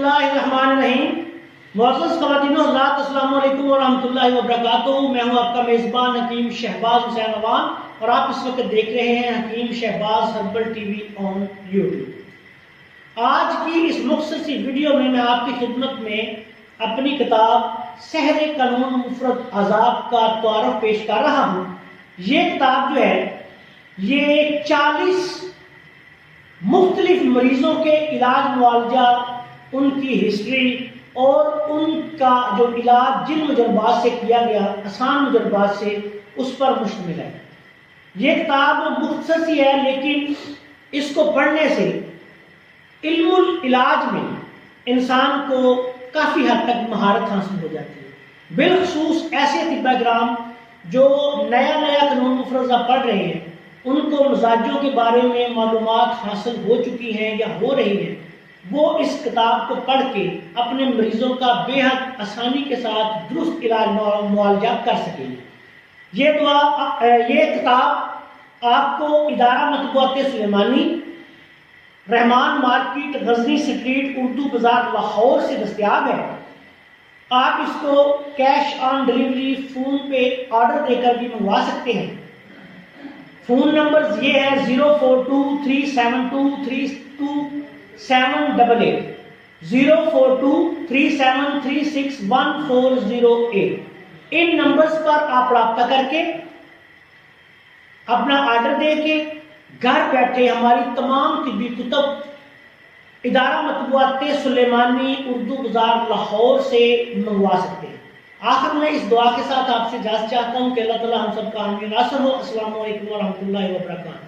اللہ الرحمن الرحیم۔ معزز خواتین و حضرات، السلام علیکم ورحمۃ اللہ وبرکاتہ۔ میں ہوں آپ کا میزبان حکیم شہباز حسین عوان اور آپ اس وقت دیکھ رہے ہیں Hakeem Shahbaz herbal TV on YouTube. آج کی اس مختصر ویڈیو میں آپ کی خدمت میں اپنی کتاب سحر قانون مفرد عذاب کا تعارف پیش کر رہا ہوں۔ یہ کتاب جو ہے یہ 40 مختلف مریضوں کے علاج معالجہ، ان کی ہسٹری اور ان کا جو علاج جن مجربات سے کیا گیا، آسان مجربات سے، اس پر مشتمل ہے۔ یہ کتاب مختصر سی ہے لیکن اس کو پڑھنے سے علم العلاج میں انسان کو کافی حد تک مہارت حاصل ہو جاتی ہے۔ بالخصوص ایسے طباء کرام جو نیا قانون مفرزہ پڑھ رہے ہیں، ان کو مزاجوں کے بارے میں معلومات حاصل ہو چکی ہیں یا ہو رہی ہیں، وہ اس کتاب کو پڑھ کے اپنے مریضوں کا بے حد آسانی کے ساتھ درست علاج معالجہ کر سکیں گے۔ یہ کتاب آپ کو ادارہ مطبوعات سلیمانی، رحمان مارکیٹ، غزنی سٹریٹ، اردو بازار، لاہور سے دستیاب ہے۔ آپ اس کو کیش آن ڈیلیوری فون پہ آرڈر دے کر بھی منگوا سکتے ہیں۔ فون نمبرز یہ ہے 04237232788 04237361408۔ ان نمبرز پر آپ رابطہ کر کے اپنا آرڈر دے کے گھر بیٹھے ہماری تمام طبی کتب ادارہ مطبوعات سلیمانی، اردو بازار، لاہور سے منگوا سکتے ہیں۔ آخر میں اس دعا کے ساتھ آپ سے اجازت چاہتا ہوں کہ اللہ تعالی ہم سب کا حامی ناصر ہو۔ السلام علیکم ورحمۃ اللہ وبرکاتہ۔